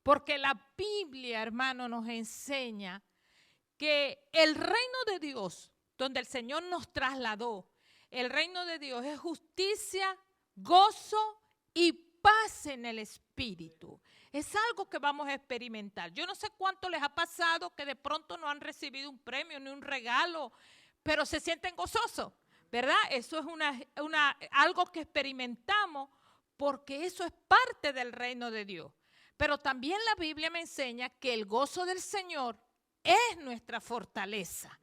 Porque la Biblia, hermano, nos enseña que el reino de Dios, donde el Señor nos trasladó, el reino de Dios es justicia, gozo y paz en el Espíritu. Es algo que vamos a experimentar. Yo no sé cuánto les ha pasado que de pronto no han recibido un premio ni un regalo, pero se sienten gozosos, ¿verdad? Eso es algo que experimentamos porque eso es parte del reino de Dios. Pero también la Biblia me enseña que el gozo del Señor es nuestra fortaleza.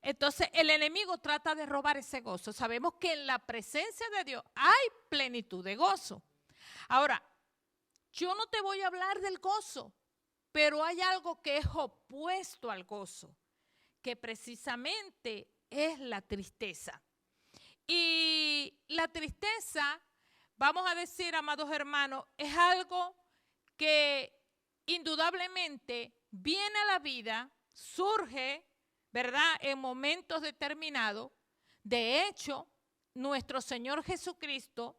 Entonces el enemigo trata de robar ese gozo. Sabemos que en la presencia de Dios hay plenitud de gozo. Ahora, yo no te voy a hablar del gozo, pero hay algo que es opuesto al gozo, que precisamente es la tristeza. Y la tristeza, vamos a decir, amados hermanos, es algo que indudablemente viene a la vida, surge, ¿verdad?, en momentos determinados. De hecho, nuestro Señor Jesucristo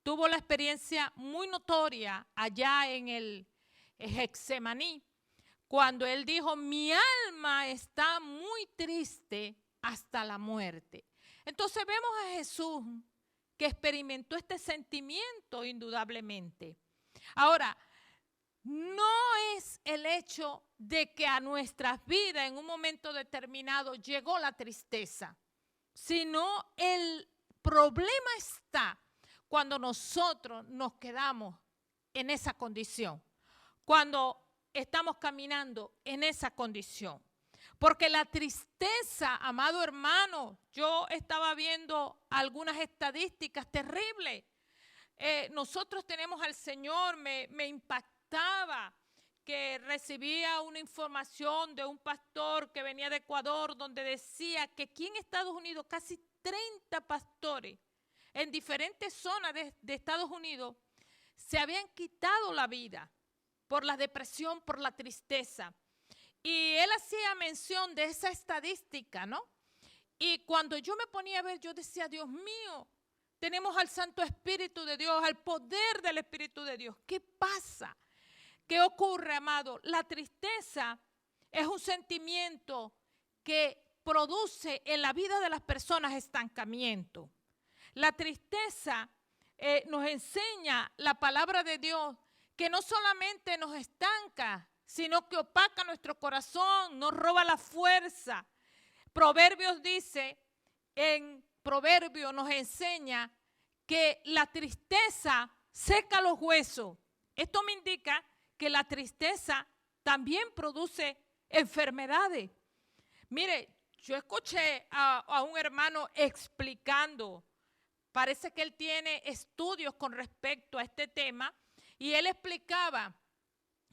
tuvo la experiencia muy notoria allá en el Getsemaní, cuando Él dijo, mi alma está muy triste hasta la muerte. Entonces vemos a Jesús que experimentó este sentimiento indudablemente. Ahora, no es el hecho de que a nuestras vidas en un momento determinado llegó la tristeza, sino el problema está cuando nosotros nos quedamos en esa condición, cuando estamos caminando en esa condición. Porque la tristeza, amado hermano, yo estaba viendo algunas estadísticas terribles. Nosotros tenemos al Señor, me impactaba que recibía una información de un pastor que venía de Ecuador, donde decía que aquí en Estados Unidos casi 30 pastores en diferentes zonas de Estados Unidos se habían quitado la vida por la depresión, por la tristeza. Y él hacía mención de esa estadística, ¿no? Y cuando yo me ponía a ver, yo decía, Dios mío, tenemos al Santo Espíritu de Dios, al poder del Espíritu de Dios. ¿Qué pasa? ¿Qué ocurre, amado? La tristeza es un sentimiento que produce en la vida de las personas estancamiento. La tristeza nos enseña la palabra de Dios que no solamente nos estanca, sino que opaca nuestro corazón, nos roba la fuerza. Proverbios dice, en Proverbio nos enseña que la tristeza seca los huesos. Esto me indica que la tristeza también produce enfermedades. Mire, yo escuché a un hermano explicando, parece que él tiene estudios con respecto a este tema, y él explicaba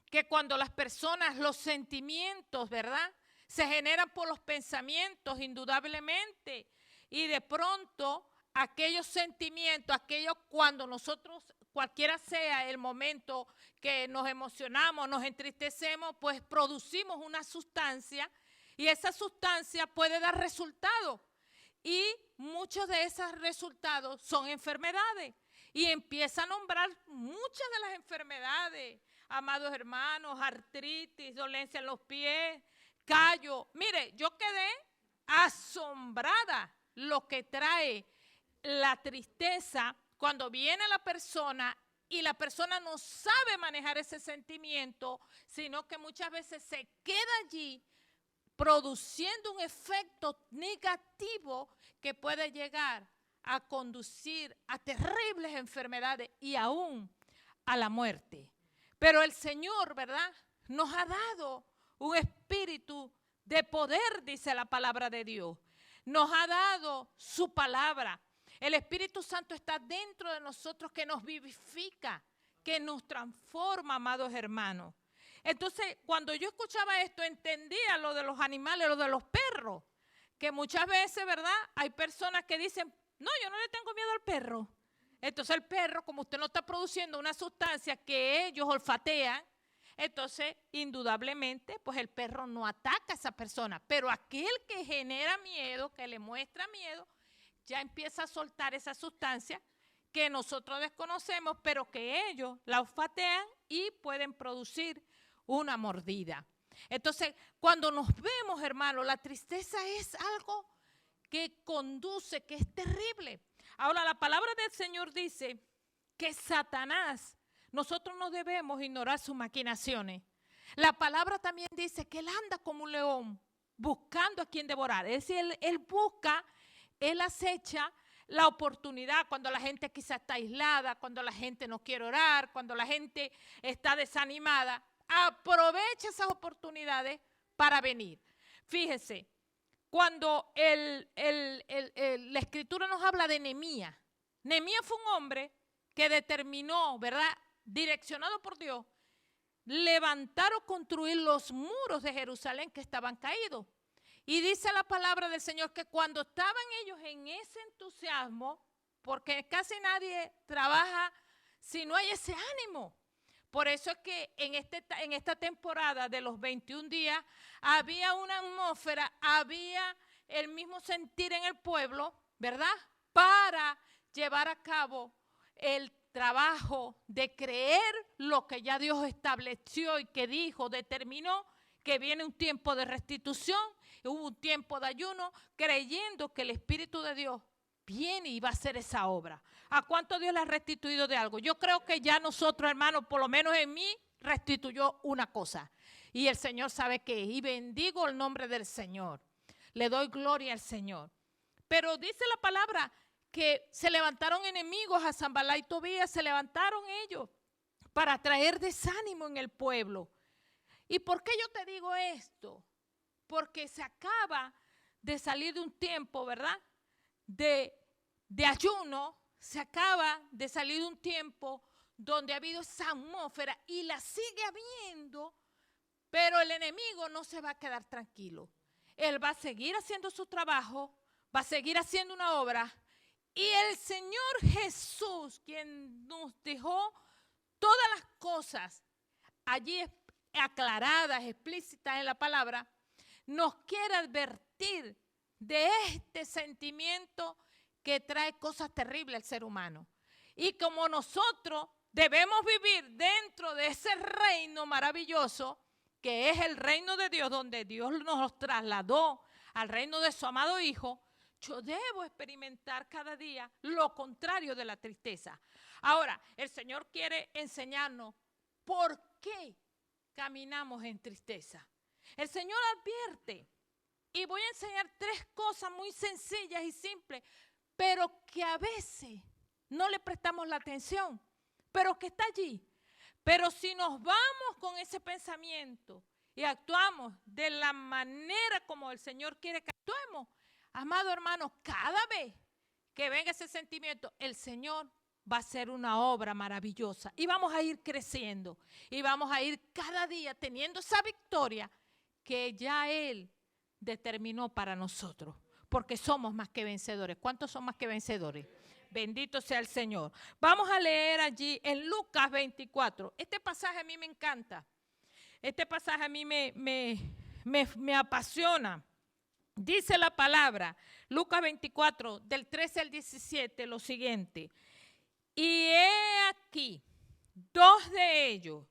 que cuando las personas, los sentimientos, ¿verdad?, se generan por los pensamientos, indudablemente, y de pronto aquellos sentimientos, aquellos cuando nosotros, cualquiera sea el momento que nos emocionamos, nos entristecemos, pues producimos una sustancia y esa sustancia puede dar resultados. Y muchos de esos resultados son enfermedades. Y empieza a nombrar muchas de las enfermedades, amados hermanos, artritis, dolencia en los pies, callo. Mire, yo quedé asombrada lo que trae la tristeza cuando viene la persona y la persona no sabe manejar ese sentimiento, sino que muchas veces se queda allí produciendo un efecto negativo que puede llegar a conducir a terribles enfermedades y aún a la muerte. Pero el Señor, ¿verdad?, nos ha dado un espíritu de poder, dice la palabra de Dios. Nos ha dado su palabra. El Espíritu Santo está dentro de nosotros, que nos vivifica, que nos transforma, amados hermanos. Entonces, cuando yo escuchaba esto, entendía lo de los animales, lo de los perros, que muchas veces, ¿verdad?, hay personas que dicen, no, yo no le tengo miedo al perro. Entonces el perro, como usted no está produciendo una sustancia que ellos olfatean, entonces indudablemente pues el perro no ataca a esa persona. Pero aquel que genera miedo, que le muestra miedo, ya empieza a soltar esa sustancia que nosotros desconocemos, pero que ellos la olfatean y pueden producir una mordida. Entonces, cuando nos vemos, hermanos, la tristeza es algo que conduce, que es terrible. Ahora, la palabra del Señor dice que Satanás, nosotros no debemos ignorar sus maquinaciones. La palabra también dice que él anda como un león buscando a quien devorar. Es decir, él busca, él acecha la oportunidad cuando la gente quizá está aislada, cuando la gente no quiere orar, cuando la gente está desanimada. Aprovecha esas oportunidades para venir. Fíjese, cuando la Escritura nos habla de Nehemías, Nehemías fue un hombre que determinó, ¿verdad?, direccionado por Dios, levantar o construir los muros de Jerusalén que estaban caídos. Y dice la palabra del Señor que cuando estaban ellos en ese entusiasmo, porque casi nadie trabaja si no hay ese ánimo. Por eso es que en esta temporada de los 21 días había una atmósfera, había el mismo sentir en el pueblo, ¿verdad?, para llevar a cabo el trabajo de creer lo que ya Dios estableció y que dijo, determinó que viene un tiempo de restitución, hubo un tiempo de ayuno, creyendo que el Espíritu de Dios viene y va a hacer esa obra. ¿A cuánto Dios le ha restituido de algo? Yo creo que ya nosotros, hermanos, por lo menos en mí, restituyó una cosa. Y el Señor sabe qué es. Y bendigo el nombre del Señor. Le doy gloria al Señor. Pero dice la palabra que se levantaron enemigos a Sanballat y Tobías, se levantaron ellos para traer desánimo en el pueblo. ¿Y por qué yo te digo esto? Porque se acaba de salir de un tiempo, ¿verdad?, de ayuno, se acaba de salir de un tiempo donde ha habido esa atmósfera y la sigue habiendo, pero el enemigo no se va a quedar tranquilo. Él va a seguir haciendo su trabajo, va a seguir haciendo una obra. Y el Señor Jesús, quien nos dejó todas las cosas allí aclaradas, explícitas en la palabra, nos quiere advertir de este sentimiento que trae cosas terribles al ser humano. Y como nosotros debemos vivir dentro de ese reino maravilloso, que es el reino de Dios, donde Dios nos trasladó al reino de su amado Hijo, yo debo experimentar cada día lo contrario de la tristeza. Ahora, el Señor quiere enseñarnos por qué caminamos en tristeza. El Señor advierte, y voy a enseñar 3 cosas muy sencillas y simples, pero que a veces no le prestamos la atención, pero que está allí. Pero si nos vamos con ese pensamiento y actuamos de la manera como el Señor quiere que actuemos, amado hermano, cada vez que venga ese sentimiento, el Señor va a hacer una obra maravillosa y vamos a ir creciendo y vamos a ir cada día teniendo esa victoria que ya Él determinó para nosotros, porque somos más que vencedores. ¿Cuántos son más que vencedores? Bendito sea el Señor. Vamos a leer allí en Lucas 24. Este pasaje a mí me encanta. Este pasaje a mí me apasiona. Dice la palabra, Lucas 24, del 13 al 17, lo siguiente. Y he aquí, 2 de ellos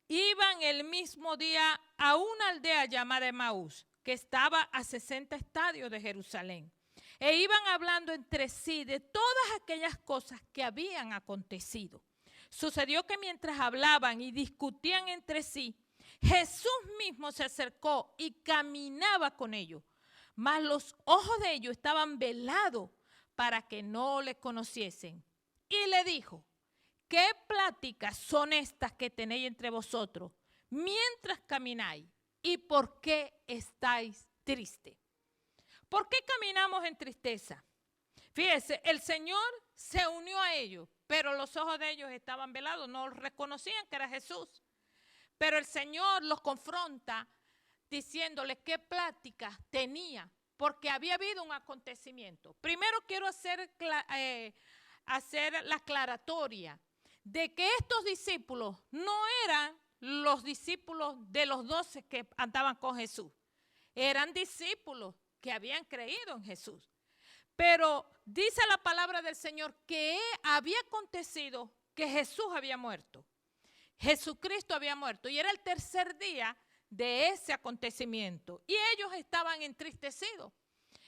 iban el mismo día a una aldea llamada Emaús, que estaba a 60 estadios de Jerusalén. E iban hablando entre sí de todas aquellas cosas que habían acontecido. Sucedió que mientras hablaban y discutían entre sí, Jesús mismo se acercó y caminaba con ellos, mas los ojos de ellos estaban velados para que no le conociesen. Y le dijo, ¿qué pláticas son estas que tenéis entre vosotros mientras camináis? ¿Y por qué estáis tristes? ¿Por qué caminamos en tristeza? Fíjese, el Señor se unió a ellos, pero los ojos de ellos estaban velados, no reconocían que era Jesús. Pero el Señor los confronta diciéndoles qué pláticas tenía, porque había habido un acontecimiento. Primero quiero hacer la aclaratoria de que estos discípulos no eran los discípulos de los 12 que andaban con Jesús. Eran discípulos que habían creído en Jesús. Pero dice la palabra del Señor que había acontecido que Jesús había muerto. Jesucristo había muerto y era el tercer día de ese acontecimiento. Y ellos estaban entristecidos.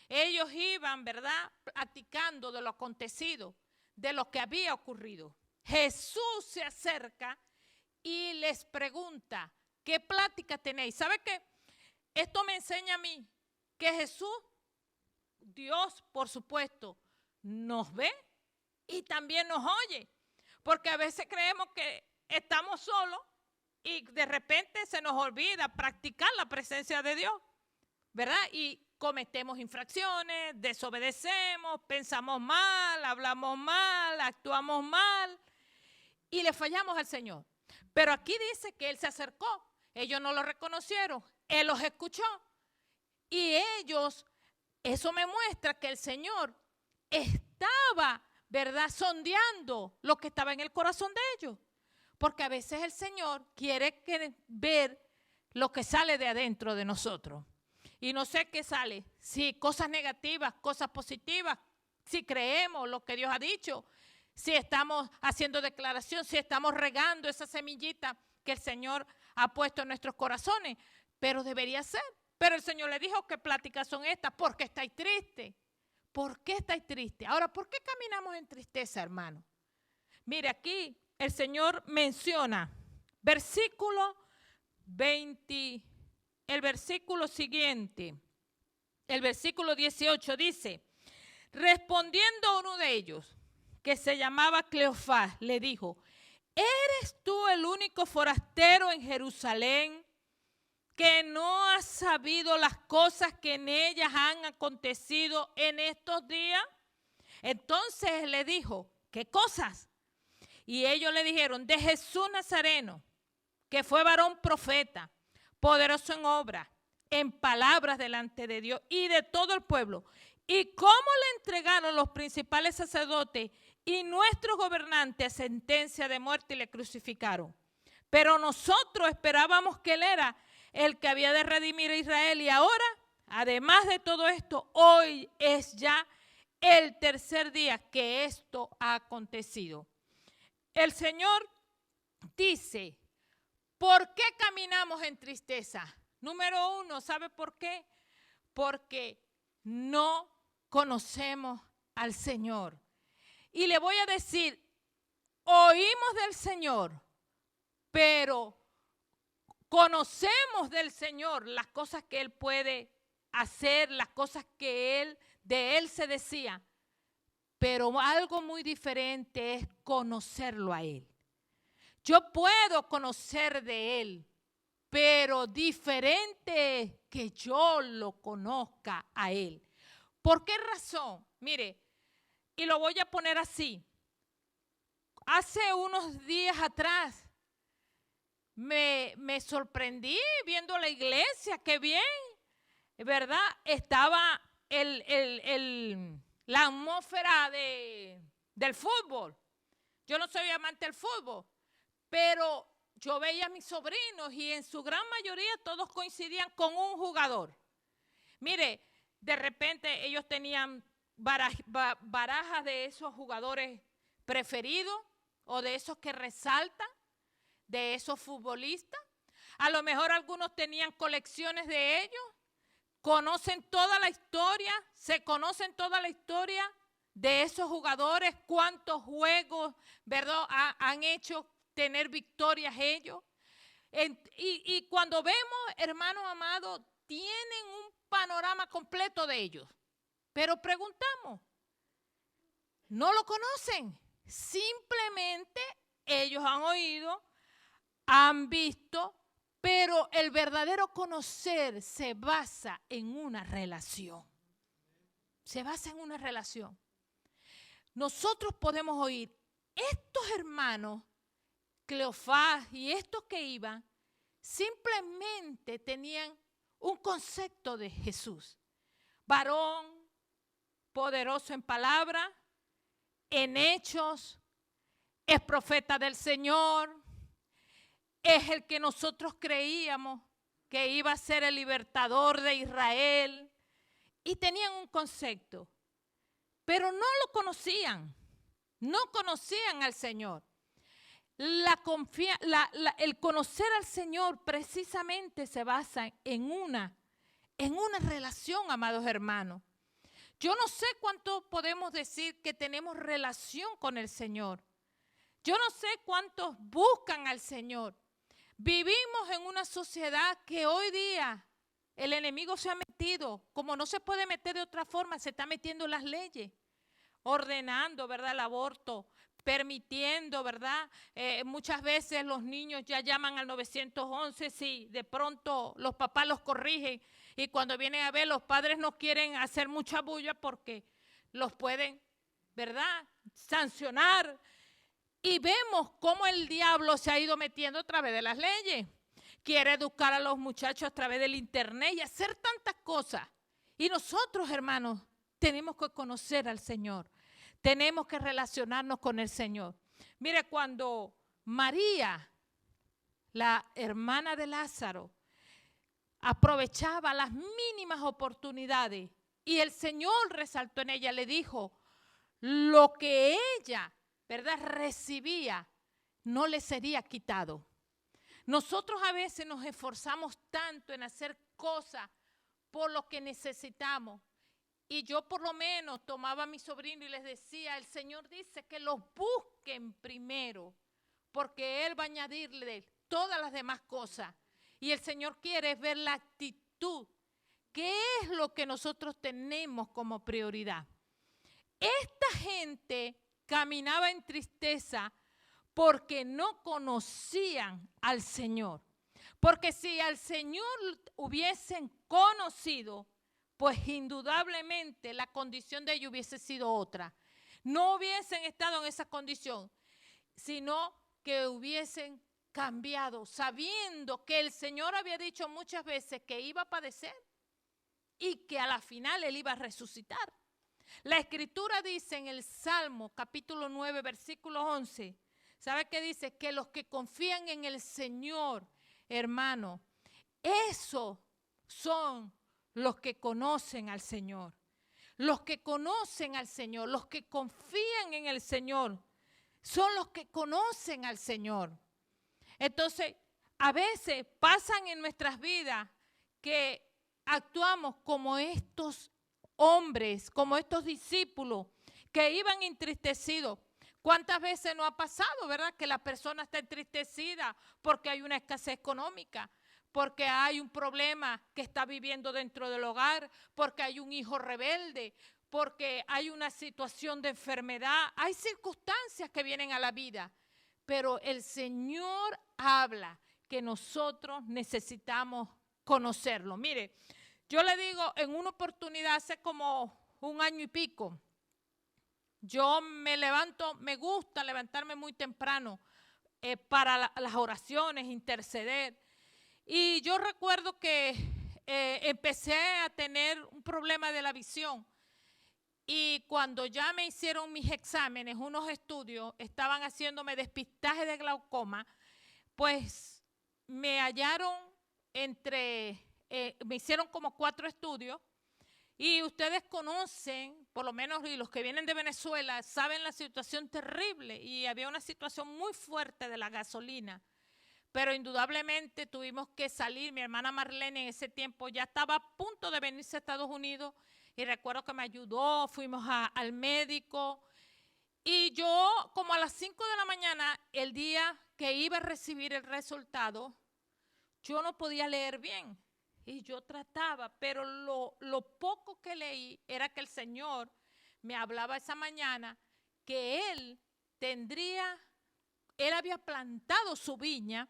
Ellos iban, ¿verdad?, platicando de lo acontecido, de lo que había ocurrido. Jesús se acerca y les pregunta, ¿qué plática tenéis? ¿Sabe qué? Esto me enseña a mí que Jesús, Dios, por supuesto, nos ve y también nos oye. Porque a veces creemos que estamos solos y de repente se nos olvida practicar la presencia de Dios, ¿verdad? Y cometemos infracciones, desobedecemos, pensamos mal, hablamos mal, actuamos mal y le fallamos al Señor. Pero aquí dice que Él se acercó, ellos no lo reconocieron, Él los escuchó y ellos, eso me muestra que el Señor estaba, ¿verdad?, sondeando lo que estaba en el corazón de ellos. Porque a veces el Señor quiere ver lo que sale de adentro de nosotros. Y no sé qué sale, si cosas negativas, cosas positivas, si creemos lo que Dios ha dicho, si estamos haciendo declaración, si estamos regando esa semillita que el Señor ha puesto en nuestros corazones. Pero debería ser. Pero el Señor le dijo, ¿qué pláticas son estas? Porque estáis tristes. ¿Por qué estáis tristes? Ahora, ¿por qué caminamos en tristeza, hermano? Mire, aquí el Señor menciona, versículo 20, el versículo siguiente, el versículo 18 dice, respondiendo uno de ellos, que se llamaba Cleofás, le dijo, ¿eres tú el único forastero en Jerusalén que no has sabido las cosas que en ellas han acontecido en estos días? Entonces le dijo, ¿qué cosas? Y ellos le dijeron, de Jesús Nazareno, que fue varón profeta, poderoso en obra, en palabras delante de Dios y de todo el pueblo. Y cómo le entregaron los principales sacerdotes y nuestros gobernantes sentencia de muerte y le crucificaron. Pero nosotros esperábamos que Él era el que había de redimir a Israel. Y ahora, además de todo esto, hoy es ya el tercer día que esto ha acontecido. El Señor dice, ¿por qué caminamos en tristeza? Número uno, ¿sabe por qué? Porque no conocemos al Señor. Y le voy a decir, oímos del Señor, pero conocemos del Señor las cosas que Él puede hacer, las cosas que de Él se decía. Pero algo muy diferente es conocerlo a Él. Yo puedo conocer de Él, pero diferente es que yo lo conozca a Él. ¿Por qué razón? Mire, y lo voy a poner así. Hace unos días atrás me sorprendí viendo la iglesia, qué bien, ¿verdad? Estaba la atmósfera del fútbol. Yo no soy amante del fútbol, pero yo veía a mis sobrinos y en su gran mayoría todos coincidían con un jugador. Mire, de repente ellos tenían barajas de esos jugadores preferidos o de esos que resaltan, de esos futbolistas. A lo mejor algunos tenían colecciones de ellos. Conocen toda la historia, se conocen toda la historia de esos jugadores, cuántos juegos, ¿verdad?, han hecho tener victorias ellos. Y cuando vemos, hermanos amados, tienen un panorama completo de ellos. Pero preguntamos, no lo conocen. Simplemente ellos han oído, han visto, pero el verdadero conocer se basa en una relación. Se basa en una relación. Nosotros podemos oír, estos hermanos, Cleofás y estos que iban, simplemente tenían un concepto de Jesús. Varón, poderoso en palabra, en hechos, es profeta del Señor, es el que nosotros creíamos que iba a ser el libertador de Israel. Y tenían un concepto, pero no lo conocían, no conocían al Señor. el conocer al Señor precisamente se basa en una relación, amados hermanos. Yo no sé cuánto podemos decir que tenemos relación con el Señor. Yo no sé cuántos buscan al Señor. Vivimos en una sociedad que hoy día el enemigo se ha metido, como no se puede meter de otra forma, se está metiendo en las leyes, ordenando, ¿verdad?, el aborto, permitiendo, ¿verdad? Muchas veces los niños ya llaman al 911 si de pronto los papás los corrigen y cuando vienen a ver los padres no quieren hacer mucha bulla porque los pueden, ¿verdad?, sancionar. Y vemos cómo el diablo se ha ido metiendo a través de las leyes. Quiere educar a los muchachos a través del internet y hacer tantas cosas. Y nosotros, hermanos, tenemos que conocer al Señor. Tenemos que relacionarnos con el Señor. Mire, cuando María, la hermana de Lázaro, aprovechaba las mínimas oportunidades y el Señor resaltó en ella, le dijo, lo que ella, ¿verdad?, recibía, no le sería quitado. Nosotros a veces nos esforzamos tanto en hacer cosas por lo que necesitamos. Y yo por lo menos tomaba a mi sobrino y les decía, el Señor dice que los busquen primero, porque Él va a añadirle todas las demás cosas. Y el Señor quiere ver la actitud. ¿Qué es lo que nosotros tenemos como prioridad? Esta gente caminaba en tristeza porque no conocían al Señor. Porque si al Señor hubiesen conocido, pues indudablemente la condición de ellos hubiese sido otra. No hubiesen estado en esa condición, sino que hubiesen cambiado, sabiendo que el Señor había dicho muchas veces que iba a padecer y que a la final Él iba a resucitar. La Escritura dice en el Salmo capítulo 9, versículo 11, ¿sabe qué dice? Que los que confían en el Señor, hermano, esos son los que conocen al Señor. Los que conocen al Señor, los que confían en el Señor, son los que conocen al Señor. Entonces, a veces pasan en nuestras vidas que actuamos como estos hombres, como estos discípulos que iban entristecidos. ¿Cuántas veces no ha pasado, verdad, que la persona está entristecida porque hay una escasez económica, porque hay un problema que está viviendo dentro del hogar, porque hay un hijo rebelde, porque hay una situación de enfermedad? Hay circunstancias que vienen a la vida, pero el Señor habla que nosotros necesitamos conocerlo. Mire, yo le digo, en una oportunidad hace como un año y pico, yo me levanto, me gusta levantarme muy temprano para las oraciones, interceder. Y yo recuerdo que empecé a tener un problema de la visión. Y cuando ya me hicieron mis exámenes, unos estudios, estaban haciéndome despistaje de glaucoma, pues me hallaron me hicieron como 4 estudios. Y ustedes conocen, por lo menos y los que vienen de Venezuela, saben la situación terrible. Y había una situación muy fuerte de la gasolina. Pero indudablemente tuvimos que salir. Mi hermana Marlene en ese tiempo ya estaba a punto de venirse a Estados Unidos. Y recuerdo que me ayudó, fuimos al médico. Y yo, como a las 5 de la mañana, el día que iba a recibir el resultado, yo no podía leer bien. Y yo trataba, pero lo poco que leí era que el Señor me hablaba esa mañana que Él había plantado su viña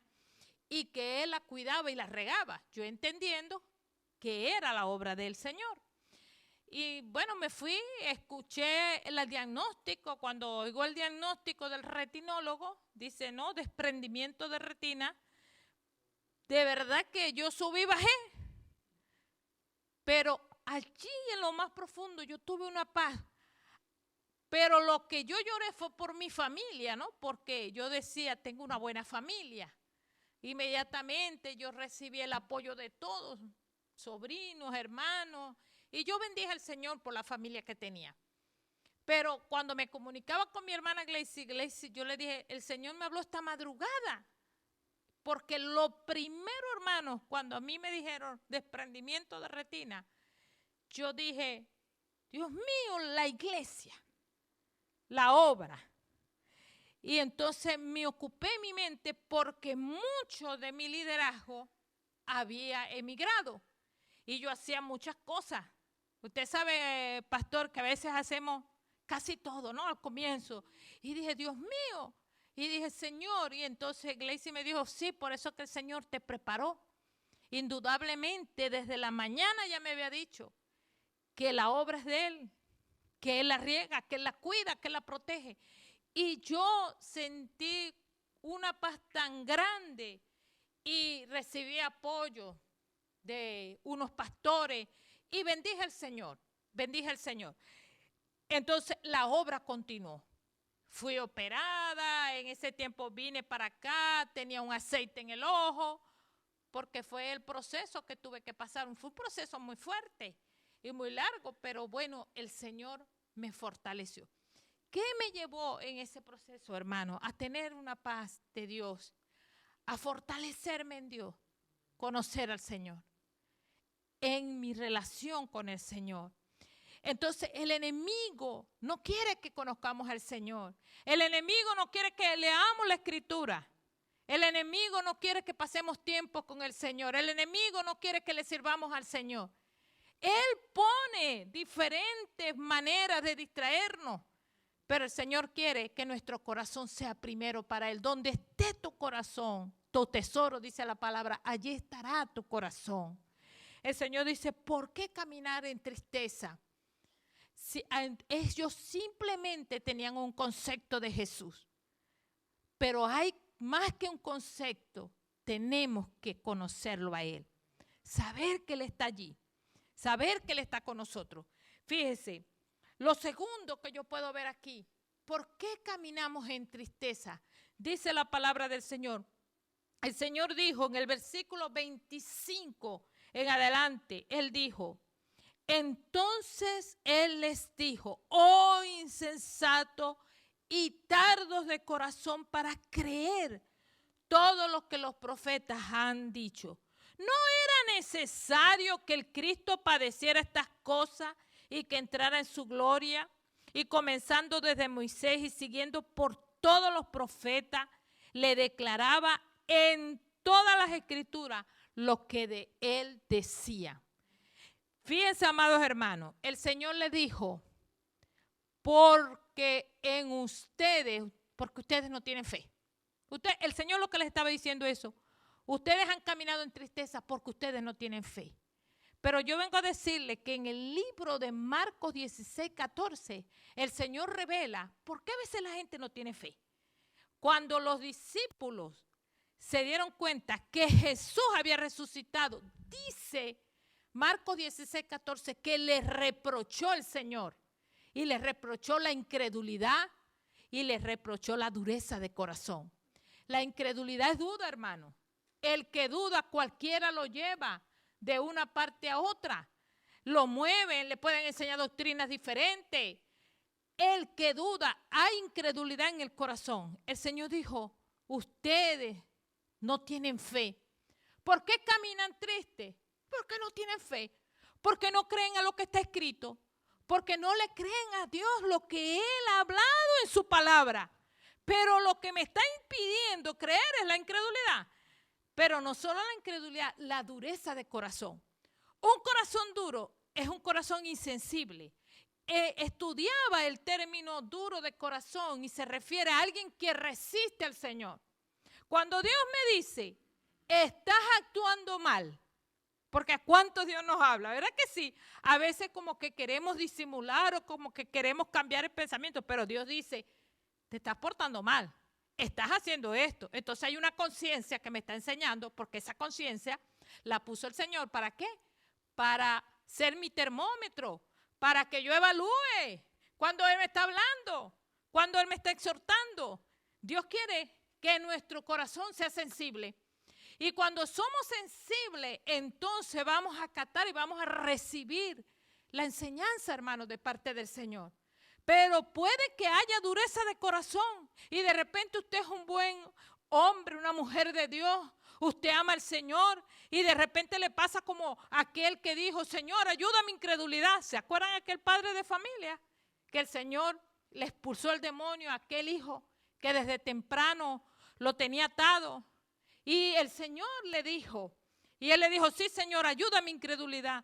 y que Él la cuidaba y la regaba. Yo entendiendo que era la obra del Señor. Y bueno, me fui, escuché el diagnóstico. Cuando oigo el diagnóstico del retinólogo, dice, no, desprendimiento de retina. De verdad que yo subí y bajé. Pero allí en lo más profundo yo tuve una paz. Pero lo que yo lloré fue por mi familia, ¿no? Porque yo decía, tengo una buena familia. Inmediatamente yo recibí el apoyo de todos, sobrinos, hermanos, y yo bendije al Señor por la familia que tenía. Pero cuando me comunicaba con mi hermana Gleicy, yo le dije, el Señor me habló esta madrugada. Porque lo primero, hermanos, cuando a mí me dijeron desprendimiento de retina, yo dije, Dios mío, la iglesia, la obra. Y entonces me ocupé mi mente porque mucho de mi liderazgo había emigrado. Y yo hacía muchas cosas. Usted sabe, pastor, que a veces hacemos casi todo, ¿no? Al comienzo. Y dije, Dios mío. Y dije, Señor. Y entonces Gleicy me dijo, sí, por eso que el Señor te preparó. Indudablemente, desde la mañana ya me había dicho que la obra es de Él, que Él la riega, que Él la cuida, que Él la protege. Y yo sentí una paz tan grande y recibí apoyo de unos pastores y bendije al Señor, bendije al Señor. Entonces la obra continuó. Fui operada, en ese tiempo vine para acá, tenía un aceite en el ojo, porque fue el proceso que tuve que pasar. Fue un proceso muy fuerte y muy largo, pero bueno, el Señor me fortaleció. ¿Qué me llevó en ese proceso, hermano? A tener una paz de Dios, a fortalecerme en Dios, conocer al Señor, en mi relación con el Señor. Entonces el enemigo no quiere que conozcamos al Señor. El enemigo no quiere que leamos la Escritura. El enemigo no quiere que pasemos tiempo con el Señor. El enemigo no quiere que le sirvamos al Señor. Él pone diferentes maneras de distraernos. Pero el Señor quiere que nuestro corazón sea primero para Él. Donde esté tu corazón, tu tesoro, dice la palabra, allí estará tu corazón. El Señor dice, ¿por qué caminar en tristeza? Si, ellos simplemente tenían un concepto de Jesús. Pero hay más que un concepto, tenemos que conocerlo a Él. Saber que Él está allí. Saber que Él está con nosotros. Fíjese, lo segundo que yo puedo ver aquí, ¿por qué caminamos en tristeza? Dice la palabra del Señor. El Señor dijo en el versículo 25 en adelante, Él dijo, entonces Él les dijo, oh insensato y tardos de corazón para creer todo lo que los profetas han dicho. ¿No era necesario que el Cristo padeciera estas cosas y que entrara en su gloria? Y comenzando desde Moisés y siguiendo por todos los profetas, le declaraba en todas las escrituras lo que de él decía. Fíjense, amados hermanos, el Señor le dijo, porque ustedes no tienen fe. El Señor lo que les estaba diciendo eso, ustedes han caminado en tristeza porque ustedes no tienen fe. Pero yo vengo a decirle que en el libro de Marcos 16, 14, el Señor revela por qué a veces la gente no tiene fe. Cuando los discípulos se dieron cuenta que Jesús había resucitado, dice Marcos 16, 14, que les reprochó el Señor. Y les reprochó la incredulidad y les reprochó la dureza de corazón. La incredulidad es duda, hermano. El que duda, cualquiera lo lleva de una parte a otra. Lo mueven, le pueden enseñar doctrinas diferentes. El que duda, hay incredulidad en el corazón. El Señor dijo, ustedes no tienen fe. ¿Por qué caminan tristes? Porque no tienen fe. Porque no creen a lo que está escrito. Porque no le creen a Dios lo que Él ha hablado en su palabra. Pero lo que me está impidiendo creer es la incredulidad. Pero no solo la incredulidad, la dureza de corazón. Un corazón duro es un corazón insensible. Estudiaba el término duro de corazón y se refiere a alguien que resiste al Señor. Cuando Dios me dice, estás actuando mal, porque a cuántos Dios nos habla, ¿verdad que sí? A veces como que queremos disimular o como que queremos cambiar el pensamiento, pero Dios dice, te estás portando mal, estás haciendo esto. Entonces hay una conciencia que me está enseñando, porque esa conciencia la puso el Señor, ¿para qué? Para ser mi termómetro, para que yo evalúe cuando Él me está hablando, cuando Él me está exhortando. Dios quiere que nuestro corazón sea sensible. Y cuando somos sensibles, entonces vamos a acatar y vamos a recibir la enseñanza, hermanos, de parte del Señor. Pero puede que haya dureza de corazón y de repente usted es un buen hombre, una mujer de Dios. Usted ama al Señor y de repente le pasa como aquel que dijo, Señor, ayuda a mi incredulidad. ¿Se acuerdan aquel padre de familia? Que el Señor le expulsó el demonio a aquel hijo que desde temprano lo tenía atado. Y el Señor le dijo, y él le dijo, sí, Señor, ayuda a mi incredulidad.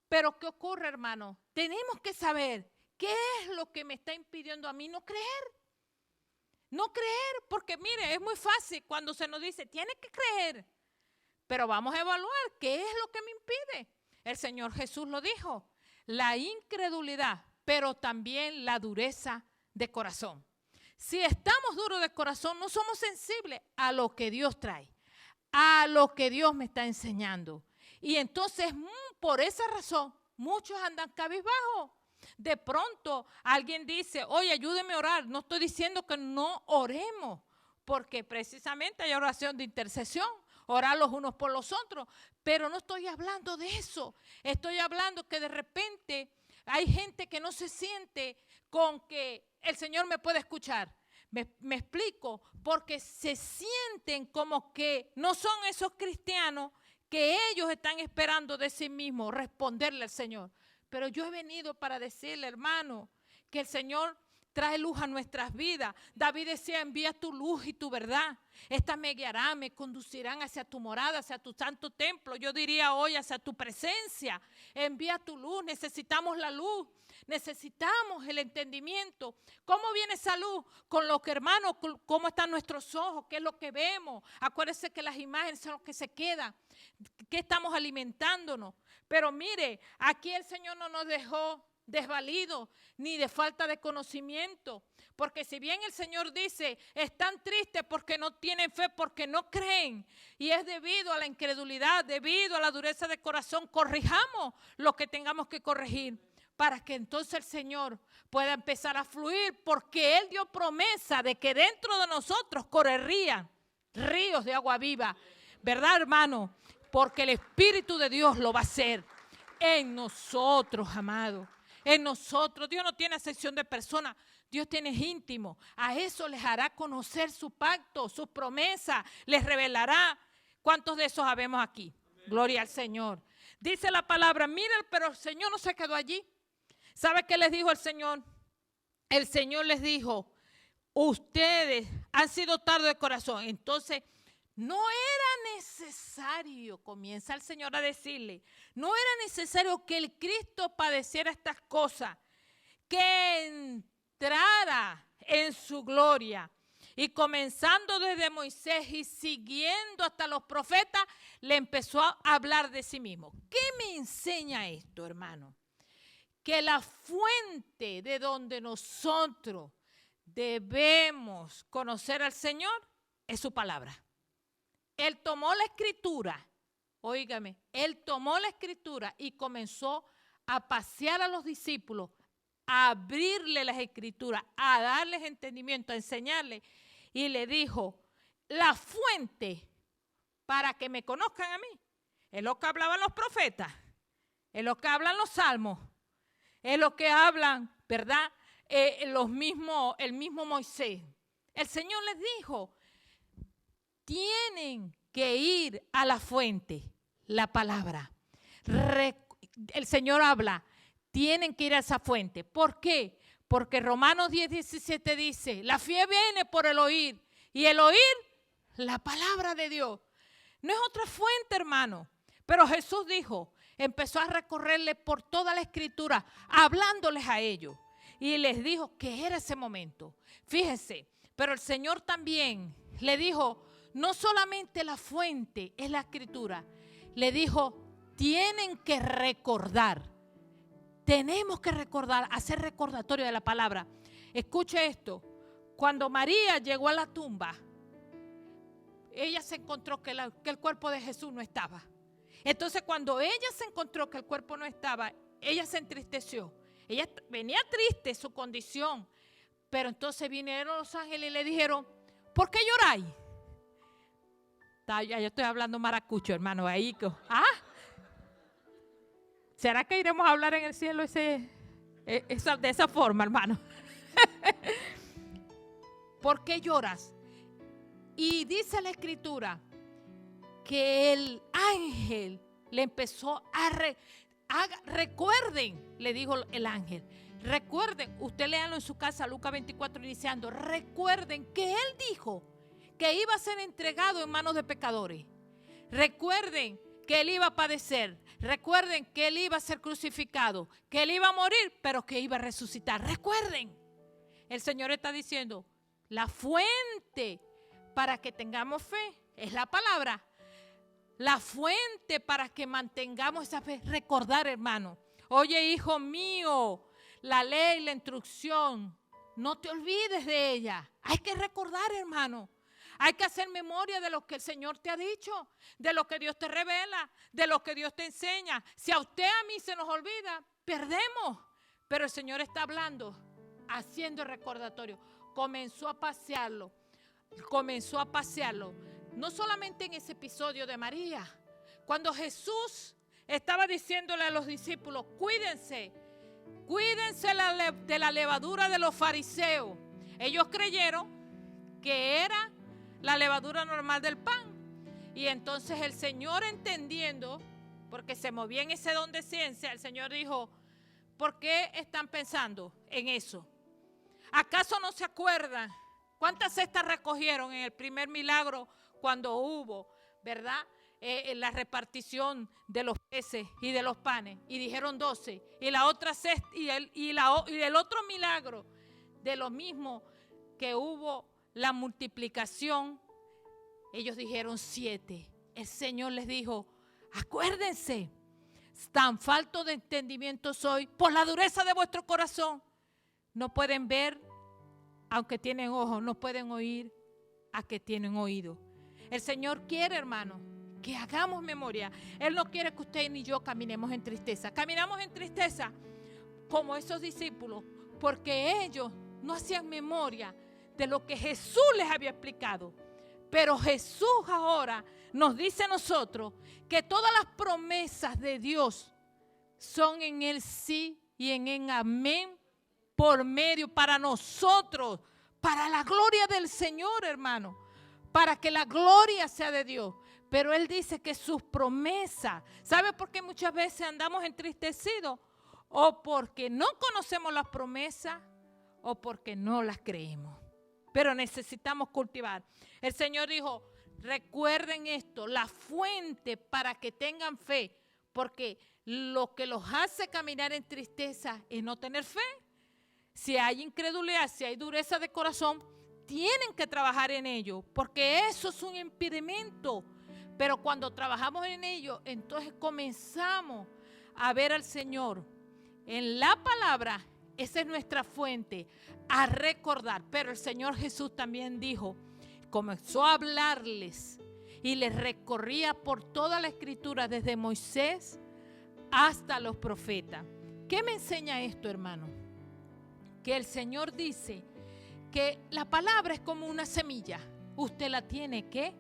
Pero ¿qué ocurre, hermano? Tenemos que saber qué es lo que me está impidiendo a mí no creer. No creer, porque mire, es muy fácil cuando se nos dice, tiene que creer. Pero vamos a evaluar qué es lo que me impide. El Señor Jesús lo dijo, la incredulidad, pero también la dureza de corazón. Si estamos duros de corazón, no somos sensibles a lo que Dios trae, a lo que Dios me está enseñando. Y entonces, por esa razón, muchos andan cabizbajos. De pronto alguien dice, oye, ayúdeme a orar. No estoy diciendo que no oremos, porque precisamente hay oración de intercesión, orar los unos por los otros, pero no estoy hablando de eso. Estoy hablando que de repente hay gente que no se siente con que el Señor me puede escuchar. Me explico, porque se sienten como que no son esos cristianos que ellos están esperando de sí mismos responderle al Señor. Pero yo he venido para decirle, hermano, que el Señor trae luz a nuestras vidas. David decía, envía tu luz y tu verdad. Estas me guiarán, me conducirán hacia tu morada, hacia tu santo templo. Yo diría hoy hacia tu presencia. Envía tu luz, necesitamos la luz. Necesitamos el entendimiento. ¿Cómo viene esa luz? Con lo que, hermano, cómo están nuestros ojos, qué es lo que vemos. Acuérdense que las imágenes son lo que se quedan. ¿Qué estamos alimentándonos? Pero mire, aquí el Señor no nos dejó desvalidos ni de falta de conocimiento. Porque si bien el Señor dice, están tristes porque no tienen fe, porque no creen. Y es debido a la incredulidad, debido a la dureza de corazón. Corrijamos lo que tengamos que corregir, para que entonces el Señor pueda empezar a fluir, porque Él dio promesa de que dentro de nosotros correrían ríos de agua viva. ¿Verdad, hermano? Porque el Espíritu de Dios lo va a hacer en nosotros, amado. En nosotros. Dios no tiene acepción de personas. Dios tiene íntimo. A eso les hará conocer su pacto, sus promesas. Les revelará. ¿Cuántos de esos habemos aquí? Gloria al Señor. Dice la palabra, miren, pero el Señor no se quedó allí. ¿Sabe qué les dijo el Señor? El Señor les dijo, ustedes han sido tardos de corazón. Entonces, no era necesario, comienza el Señor a decirle, no era necesario que el Cristo padeciera estas cosas, que entrara en su gloria. Y comenzando desde Moisés y siguiendo hasta los profetas, le empezó a hablar de sí mismo. ¿Qué me enseña esto, hermano? Que la fuente de donde nosotros debemos conocer al Señor es su palabra. Él tomó la escritura, óigame, él tomó la escritura y comenzó a pasear a los discípulos, a abrirle las escrituras, a darles entendimiento, a enseñarles. Y le dijo, la fuente para que me conozcan a mí, es lo que hablaban los profetas, es lo que hablan los salmos, es lo que hablan, ¿verdad? El mismo Moisés. El Señor les dijo, tienen que ir a la fuente, la palabra. El Señor habla, tienen que ir a esa fuente. ¿Por qué? Porque Romanos 10:17 dice, la fe viene por el oír, y el oír, la palabra de Dios. No es otra fuente, hermano. Pero Jesús dijo, empezó a recorrerle por toda la escritura, hablándoles a ellos. Y les dijo que era ese momento. Fíjese, pero el Señor también le dijo, no solamente la fuente es la escritura. Le dijo, tienen que recordar. Tenemos que recordar, hacer recordatorio de la palabra. Escuche esto. Cuando María llegó a la tumba, ella se encontró que el cuerpo de Jesús no estaba. Entonces, cuando ella se encontró que el cuerpo no estaba, ella se entristeció. Ella venía triste su condición. Pero entonces vinieron los ángeles y le dijeron, ¿por qué lloráis? Ya yo estoy hablando maracucho, hermano. Ahí, ¿será que iremos a hablar en el cielo ese? De esa forma, hermano. ¿Por qué lloras? Y dice la Escritura que el ángel le empezó recuerden, le dijo el ángel, recuerden, usted léalo en su casa, Lucas 24, iniciando, recuerden que él dijo que iba a ser entregado en manos de pecadores. Recuerden que él iba a padecer. Recuerden que él iba a ser crucificado, que él iba a morir, pero que iba a resucitar. Recuerden, el Señor está diciendo, la fuente para que tengamos fe es la palabra. La fuente para que mantengamos esa fe, recordar, hermano. Oye, hijo mío, la ley, la instrucción, no te olvides de ella. Hay que recordar, hermano. Hay que hacer memoria de lo que el Señor te ha dicho, de lo que Dios te revela, de lo que Dios te enseña. Si a usted, a mí se nos olvida, perdemos. Pero el Señor está hablando, haciendo el recordatorio. Comenzó a pasearlo. No solamente en ese episodio de María, cuando Jesús estaba diciéndole a los discípulos, cuídense de la levadura de los fariseos. Ellos creyeron que era la levadura normal del pan. Y entonces el Señor, entendiendo, porque se movía en ese don de ciencia, el Señor dijo, ¿por qué están pensando en eso? ¿Acaso no se acuerdan cuántas cestas recogieron en el primer milagro cuando hubo, verdad, la repartición de los peces y de los panes? Y dijeron 12. Y la otra cesta, y el otro milagro de lo mismo que hubo la multiplicación, ellos dijeron 7. El Señor les dijo, acuérdense, tan falto de entendimiento soy por la dureza de vuestro corazón. No pueden ver aunque tienen ojos, no pueden oír a que tienen oído. El Señor quiere, hermano, que hagamos memoria. Él no quiere que usted ni yo caminemos en tristeza. Caminamos en tristeza como esos discípulos, porque ellos no hacían memoria de lo que Jesús les había explicado. Pero Jesús ahora nos dice a nosotros que todas las promesas de Dios son en el sí y en el amén por medio para nosotros, para la gloria del Señor, hermano, para que la gloria sea de Dios. Pero Él dice que sus promesas, ¿sabe por qué muchas veces andamos entristecidos? O porque no conocemos las promesas o porque no las creemos. Pero necesitamos cultivar. El Señor dijo, recuerden esto, la fuente para que tengan fe, porque lo que los hace caminar en tristeza es no tener fe. Si hay incredulidad, si hay dureza de corazón, tienen que trabajar en ello, porque eso es un impedimento. Pero cuando trabajamos en ello, entonces comenzamos a ver al Señor en la palabra. Esa es nuestra fuente, a recordar. Pero el Señor Jesús también dijo, comenzó a hablarles y les recorría por toda la Escritura, desde Moisés hasta los profetas. ¿Qué me enseña esto, hermano? Que el Señor dice que la palabra es como una semilla. Usted la tiene que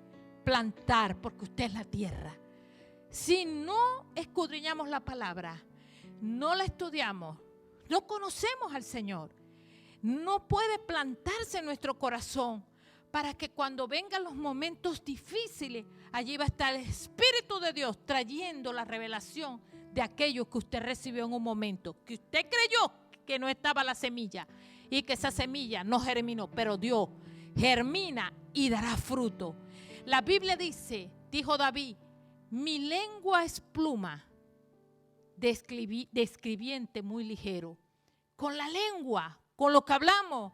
plantar porque usted es la tierra. Si no escudriñamos la palabra, no la estudiamos, no conocemos al Señor, no puede plantarse en nuestro corazón para que cuando vengan los momentos difíciles, allí va a estar el Espíritu de Dios trayendo la revelación de aquello que usted recibió en un momento, que usted creyó que no estaba la semilla y que esa semilla no germinó, pero Dios germina y dará fruto. La Biblia dice, dijo David, mi lengua es pluma de escribiente muy ligero. Con la lengua, con lo que hablamos,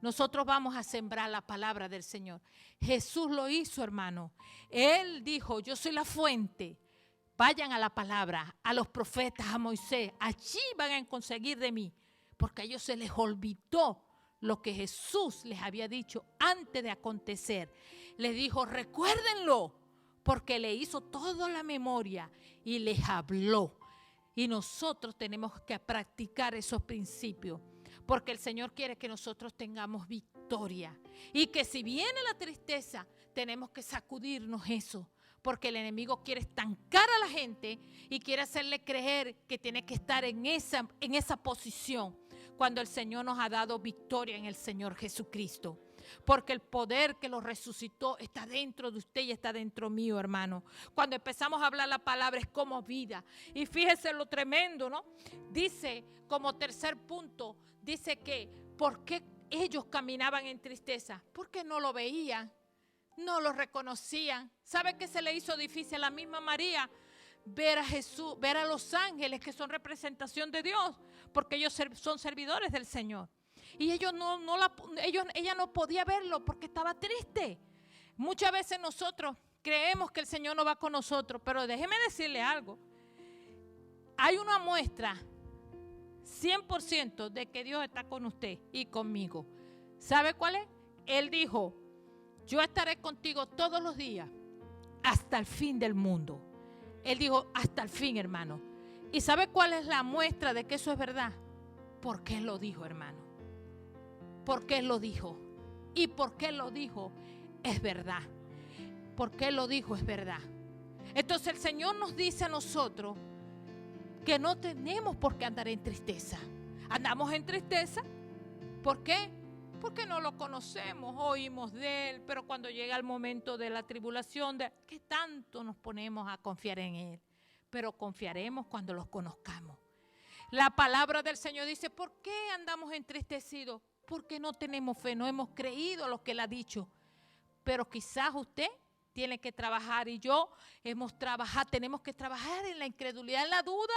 nosotros vamos a sembrar la palabra del Señor. Jesús lo hizo, hermano. Él dijo, yo soy la fuente. Vayan a la palabra, a los profetas, a Moisés. Allí van a conseguir de mí. Porque a ellos se les olvidó lo que Jesús les había dicho antes de acontecer. Les dijo, recuérdenlo, porque le hizo toda la memoria y les habló. Y nosotros tenemos que practicar esos principios, porque el Señor quiere que nosotros tengamos victoria. Y que si viene la tristeza, tenemos que sacudirnos eso, porque el enemigo quiere estancar a la gente y quiere hacerle creer que tiene que estar en esa posición, cuando el Señor nos ha dado victoria en el Señor Jesucristo. Porque el poder que lo resucitó está dentro de usted y está dentro mío, hermano. Cuando empezamos a hablar la palabra es como vida. Y fíjese lo tremendo, ¿no? Dice, como tercer punto, dice que ¿por qué ellos caminaban en tristeza? Porque no lo veían, no lo reconocían. ¿Sabe qué se le hizo difícil a la misma María? Ver a Jesús, ver a los ángeles que son representación de Dios, porque ellos son servidores del Señor. Y ella no podía verlo porque estaba triste. Muchas veces nosotros creemos que el Señor no va con nosotros, pero déjeme decirle algo. Hay una muestra 100% de que Dios está con usted y conmigo. ¿Sabe cuál es? Él dijo, yo estaré contigo todos los días hasta el fin del mundo. Él dijo, hasta el fin, hermano. ¿Y sabe cuál es la muestra de que eso es verdad? Porque Él lo dijo, hermano. Porque Él lo dijo. Y porque Él lo dijo, es verdad. Porque Él lo dijo, es verdad. Entonces el Señor nos dice a nosotros que no tenemos por qué andar en tristeza. Andamos en tristeza. ¿Por qué? Porque no lo conocemos, oímos de Él, pero cuando llega el momento de la tribulación, ¿qué tanto nos ponemos a confiar en Él? Pero confiaremos cuando los conozcamos. La palabra del Señor dice, ¿por qué andamos entristecidos? Porque no tenemos fe, no hemos creído lo que Él ha dicho. Pero quizás usted tiene que trabajar y yo tenemos que trabajar en la incredulidad, en la duda,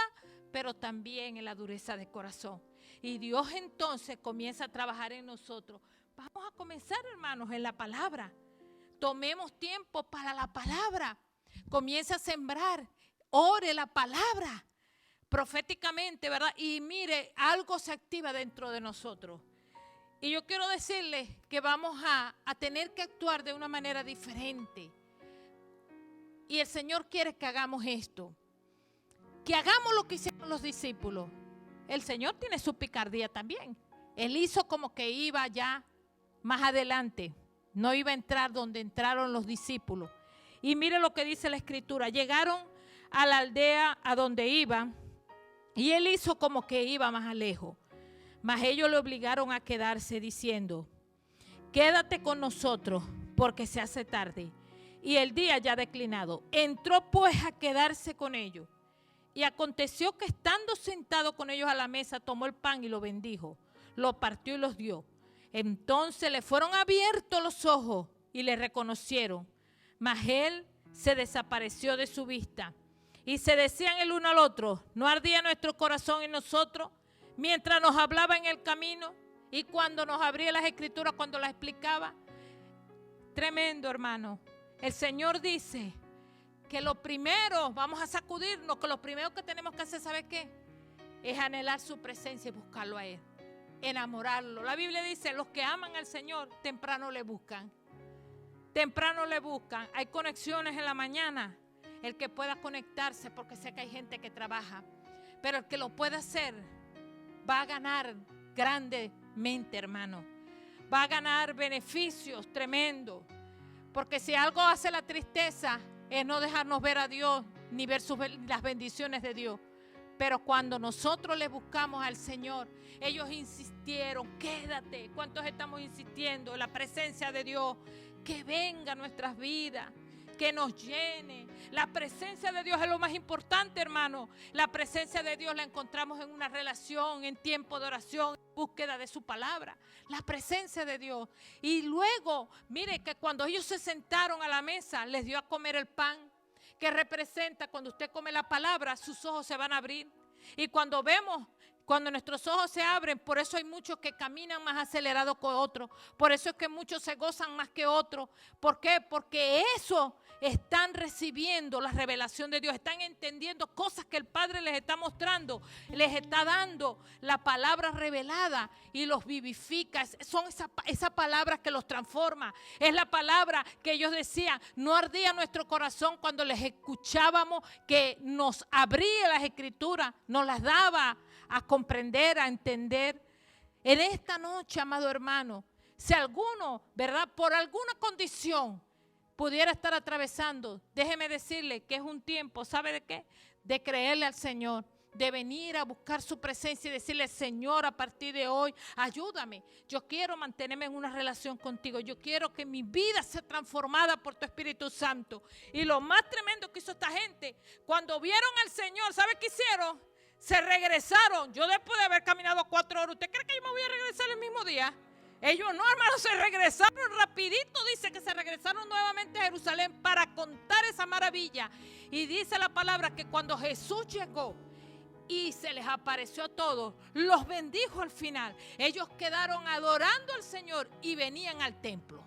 pero también en la dureza de corazón. Y Dios entonces comienza a trabajar en nosotros. Vamos a comenzar, hermanos, en la palabra. Tomemos tiempo para la palabra. Comienza a sembrar, ore la palabra proféticamente, ¿verdad? Y mire, algo se activa dentro de nosotros. Y yo quiero decirles que vamos a tener que actuar de una manera diferente. Y el Señor quiere que hagamos esto. Que hagamos lo que hicieron los discípulos. El Señor tiene su picardía también. Él hizo como que iba ya más adelante. No iba a entrar donde entraron los discípulos. Y mire lo que dice la Escritura. Llegaron a la aldea a donde iban. Y Él hizo como que iba más lejos. Mas ellos le obligaron a quedarse diciendo, quédate con nosotros porque se hace tarde y el día ya ha declinado. Entró pues a quedarse con ellos. Y aconteció que estando sentado con ellos a la mesa, tomó el pan y lo bendijo, lo partió y los dio. Entonces le fueron abiertos los ojos y le reconocieron. Mas Él se desapareció de su vista. Y se decían el uno al otro, ¿no ardía nuestro corazón en nosotros mientras nos hablaba en el camino y cuando nos abría las Escrituras, cuando las explicaba? Tremendo, hermano. El Señor dice que lo primero, vamos a sacudirnos, que lo primero que tenemos que hacer, ¿sabe qué? Es anhelar su presencia y buscarlo a Él, enamorarlo. La Biblia dice, los que aman al Señor temprano le buscan. Temprano le buscan. Hay conexiones en la mañana. El que pueda conectarse, porque sé que hay gente que trabaja, pero el que lo pueda hacer va a ganar grandemente, hermano. Va a ganar beneficios tremendos. Porque si algo hace la tristeza es no dejarnos ver a Dios ni ver las bendiciones de Dios. Pero cuando nosotros le buscamos al Señor, ellos insistieron, quédate. ¿Cuántos estamos insistiendo en la presencia de Dios? Que venga a nuestras vidas, que nos llene. La presencia de Dios es lo más importante, hermano. La presencia de Dios la encontramos en una relación, en tiempo de oración, en búsqueda de su palabra. La presencia de Dios. Y luego, mire que cuando ellos se sentaron a la mesa, les dio a comer el pan, que representa cuando usted come la palabra, sus ojos se van a abrir. Y cuando nuestros ojos se abren, por eso hay muchos que caminan más acelerados que otros. Por eso es que muchos se gozan más que otros. ¿Por qué? Porque eso están recibiendo la revelación de Dios. Están entendiendo cosas que el Padre les está mostrando. Les está dando la palabra revelada y los vivifica. Son esa palabra que los transforma. Es la palabra que ellos decían. No ardía nuestro corazón cuando les escuchábamos, que nos abría las Escrituras, nos las daba a comprender, a entender. En esta noche, amado hermano, si alguno, ¿verdad?, por alguna condición pudiera estar atravesando, déjeme decirle que es un tiempo, ¿sabe de qué? De creerle al Señor, de venir a buscar su presencia y decirle, Señor, a partir de hoy, ayúdame. Yo quiero mantenerme en una relación contigo. Yo quiero que mi vida sea transformada por tu Espíritu Santo. Y lo más tremendo que hizo esta gente, cuando vieron al Señor, ¿sabe qué hicieron? Se regresaron. Yo después de haber caminado 4 horas, ¿usted cree que yo me voy a regresar el mismo día? Ellos no, hermanos, se regresaron rapidito, dice que se regresaron nuevamente a Jerusalén para contar esa maravilla. Y dice la palabra que cuando Jesús llegó y se les apareció a todos, los bendijo al final. Ellos quedaron adorando al Señor y venían al templo.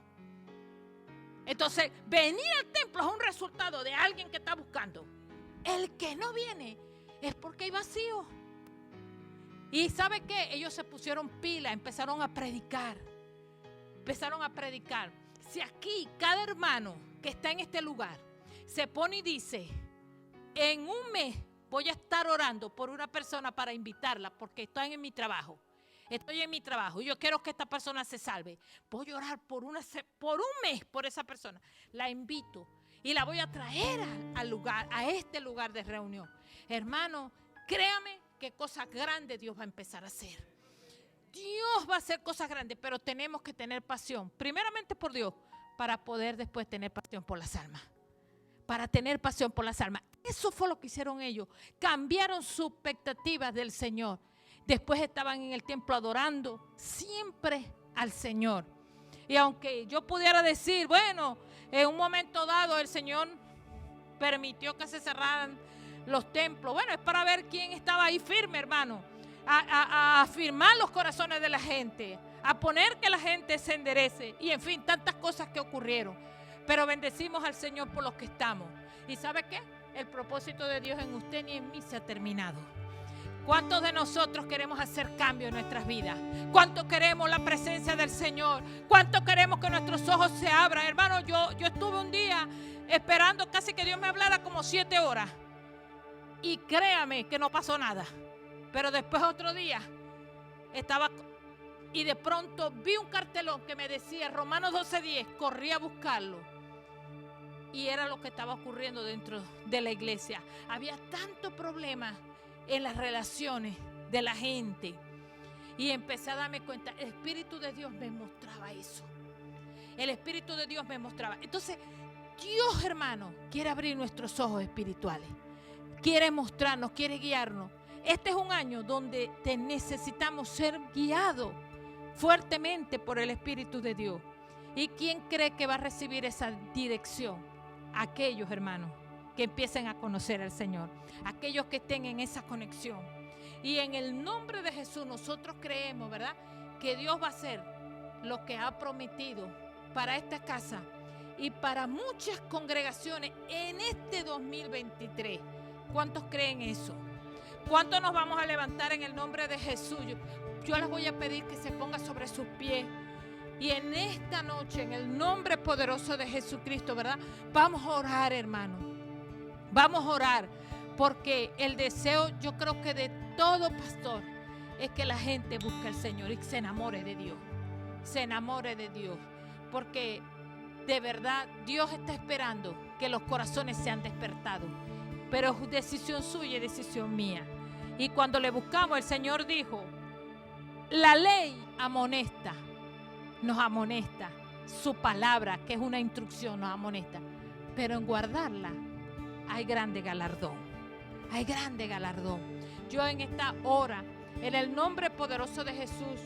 Entonces, venir al templo es un resultado de alguien que está buscando. El que no viene es porque hay vacío. Y ¿sabe qué? Ellos se pusieron pila, empezaron a predicar. Si aquí cada hermano que está en este lugar se pone y dice, en un mes voy a estar orando por una persona para invitarla porque estoy en mi trabajo. Y yo quiero que esta persona se salve. Voy a orar por un mes por esa persona. La invito y la voy a traer al lugar, a este lugar de reunión. Hermano, créame que cosas grandes Dios va a empezar a hacer. Dios va a hacer cosas grandes, pero tenemos que tener pasión, primeramente por Dios, para poder después tener pasión por las almas. Para tener pasión por las almas. Eso fue lo que hicieron ellos. Cambiaron sus expectativas del Señor. Después estaban en el templo adorando siempre al Señor. Y aunque yo pudiera decir, bueno, en un momento dado el Señor permitió que se cerraran los templos. Bueno, es para ver quién estaba ahí firme, hermano. A afirmar los corazones de la gente. A poner que la gente se enderece. Y en fin, tantas cosas que ocurrieron. Pero bendecimos al Señor por los que estamos. ¿Y sabe qué? El propósito de Dios en usted ni en mí se ha terminado. ¿Cuántos de nosotros queremos hacer cambio en nuestras vidas? ¿Cuánto queremos la presencia del Señor? ¿Cuánto queremos que nuestros ojos se abran? Hermano, yo estuve un día esperando casi que Dios me hablara como 7 horas. Y créame que no pasó nada. Pero después otro día estaba y de pronto vi un cartelón que me decía Romanos 12:10. Corrí a buscarlo. Y era lo que estaba ocurriendo dentro de la iglesia. Había tanto problema en las relaciones de la gente. Y empecé a darme cuenta, el Espíritu de Dios me mostraba eso. El Espíritu de Dios me mostraba. Entonces, Dios, hermano, quiere abrir nuestros ojos espirituales. Quiere mostrarnos, quiere guiarnos. Este es un año donde necesitamos ser guiados fuertemente por el Espíritu de Dios. ¿Y quién cree que va a recibir esa dirección? Aquellos, hermanos, que empiecen a conocer al Señor. Aquellos que estén en esa conexión. Y en el nombre de Jesús nosotros creemos, ¿verdad?, que Dios va a hacer lo que ha prometido para esta casa y para muchas congregaciones en este 2023. ¿Cuántos creen eso? ¿Cuántos nos vamos a levantar en el nombre de Jesús? Yo les voy a pedir que se pongan sobre sus pies. Y en esta noche, en el nombre poderoso de Jesucristo, ¿verdad? Vamos a orar, hermano. Vamos a orar. Porque el deseo, yo creo que de todo pastor, es que la gente busque al Señor y se enamore de Dios. Se enamore de Dios. Porque de verdad Dios está esperando que los corazones sean despertados. Pero es decisión suya y decisión mía. Y cuando le buscamos, el Señor dijo, la ley amonesta, nos amonesta. Su palabra, que es una instrucción, nos amonesta. Pero en guardarla hay grande galardón. Hay grande galardón. Yo en esta hora, en el nombre poderoso de Jesús,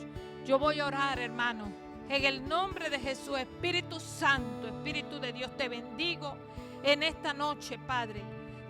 yo voy a orar, hermano. En el nombre de Jesús, Espíritu Santo, Espíritu de Dios, te bendigo en esta noche, Padre.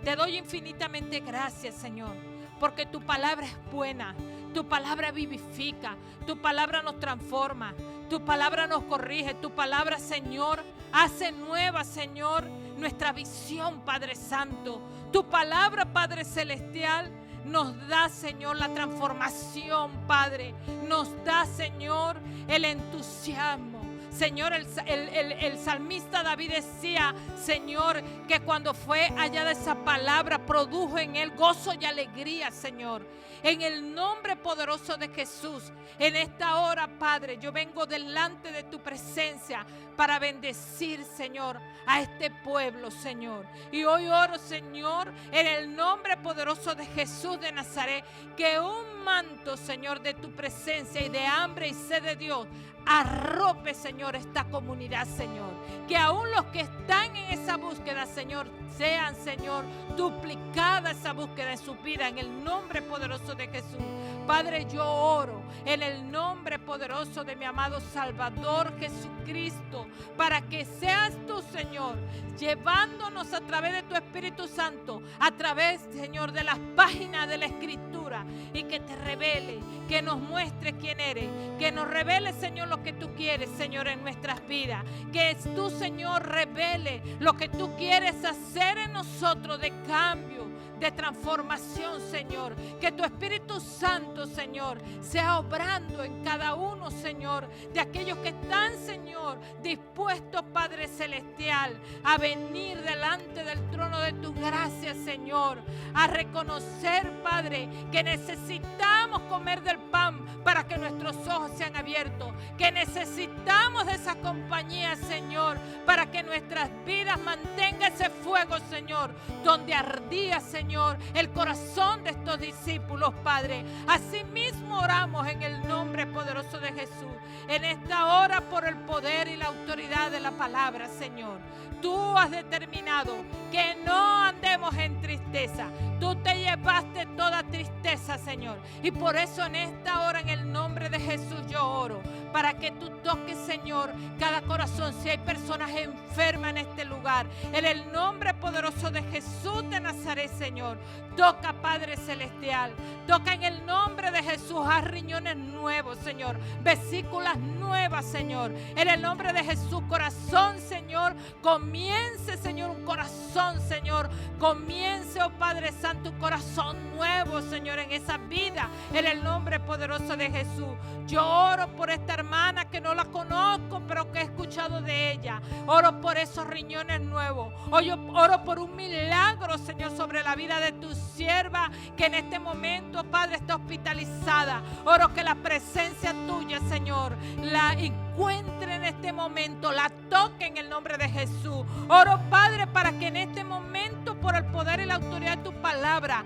Te doy infinitamente gracias, Señor, porque tu palabra es buena, tu palabra vivifica, tu palabra nos transforma, tu palabra nos corrige, tu palabra, Señor, hace nueva, Señor, nuestra visión, Padre Santo. Tu palabra, Padre Celestial, nos da, Señor, la transformación, Padre. Nos da, Señor, el entusiasmo. Señor, el salmista David decía, Señor, que cuando fue hallada esa palabra, produjo en él gozo y alegría, Señor. En el nombre poderoso de Jesús, en esta hora, Padre, yo vengo delante de tu presencia para bendecir, Señor, a este pueblo, Señor. Y hoy oro, Señor, en el nombre poderoso de Jesús de Nazaret, que un manto, Señor, de tu presencia y de hambre y sed de Dios arrope, Señor, esta comunidad, Señor. Que aún los que están en esa búsqueda, Señor, sean, Señor, duplicada esa búsqueda en su vida, en el nombre poderoso de Jesús. Padre, yo oro en el nombre poderoso de mi amado Salvador Jesucristo, para que seas tú, Señor, llevándonos a través de tu Espíritu Santo, a través, Señor, de las páginas de la Escritura, y que te revele, que nos muestre quién eres, que nos revele, Señor, lo que tú quieres, Señor, en nuestras vidas, que tú, Señor, revele lo que tú quieres hacer en nosotros de cambio, de transformación, Señor. Que tu Espíritu Santo, Señor, sea obrando en cada uno, Señor, de aquellos que están, Señor, dispuestos, Padre Celestial, a venir delante del trono de tu gracia, Señor, a reconocer, Padre, que necesitamos comer del pan para que nuestros ojos sean abiertos, que necesitamos de esa compañía, Señor, para que nuestras vidas mantengan ese fuego, Señor, donde ardía, Señor, el corazón de estos discípulos, Padre. Asimismo oramos en el nombre poderoso de Jesús, en esta hora, por el poder y la autoridad de la palabra, Señor. Tú has determinado que no andemos en tristeza. Tú te llevaste toda tristeza, Señor. Y por eso en esta hora, en el nombre de Jesús, yo oro para que tú toques, Señor, cada corazón. Si hay personas enfermas en este lugar, en el nombre poderoso de Jesús de Nazaret, Señor, toca, Padre Celestial. Toca en el nombre de Jesús. Haz riñones nuevos, Señor. Vesículas nuevas, Señor. En el nombre de Jesús, corazón, Señor, comience, Señor, un corazón, Señor. Comience, oh Padre Santo, un corazón nuevo, Señor, en esa vida. En el nombre poderoso de Jesús. Yo oro por esta hermana que no la conozco, pero que he escuchado de ella. Oro por esos riñones nuevos. Oro por un milagro, Señor, sobre la vida de tu sierva, que en este momento, Padre, está hospitalizada. Oro que la presencia tuya, Señor, la encuentre en este momento, la toque en el nombre de Jesús. Oro, Padre, para que en este momento, por el poder y la autoridad de tu palabra,